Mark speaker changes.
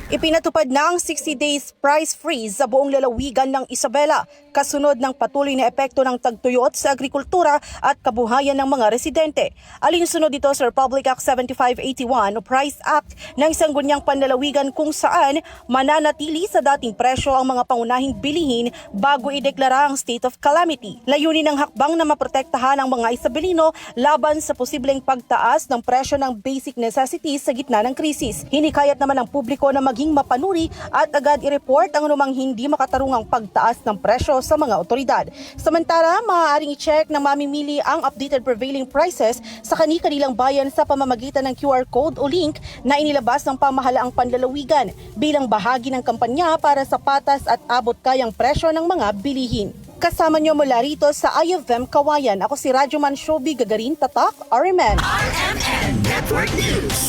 Speaker 1: Ipinatupad na ang 60 days price freeze sa buong lalawigan ng Isabela, kasunod ng patuloy na epekto ng tagtuyot sa agrikultura at kabuhayan ng mga residente. Alinsunod dito sa Republic Act 7581 o Price Act ng Sangguniang Panlalawigan kung saan mananatili sa dating presyo ang mga pangunahing bilihin bago ideklara ang state of calamity. Layunin ng hakbang na maprotektahan ang mga Isabelino laban sa posibleng pagtaas ng presyo ng basic necessities sa gitna ng krisis. Hinikayat naman ng publiko na maging mapanuri at agad i-report ang anumang hindi makatarungang pagtaas ng presyo sa mga otoridad. Samantala, maaaring i-check na mamimili ang updated prevailing prices sa kani-kanilang bayan sa pamamagitan ng QR code o link na inilabas ng pamahalaang panlalawigan bilang bahagi ng kampanya para sa patas at abot-kayang presyo ng mga bilihin. Kasama niyo mula rito sa IFM Kawayan. Ako si Radyo Man Shobi Gagarin Tatak, RMN.
Speaker 2: RMN Network News.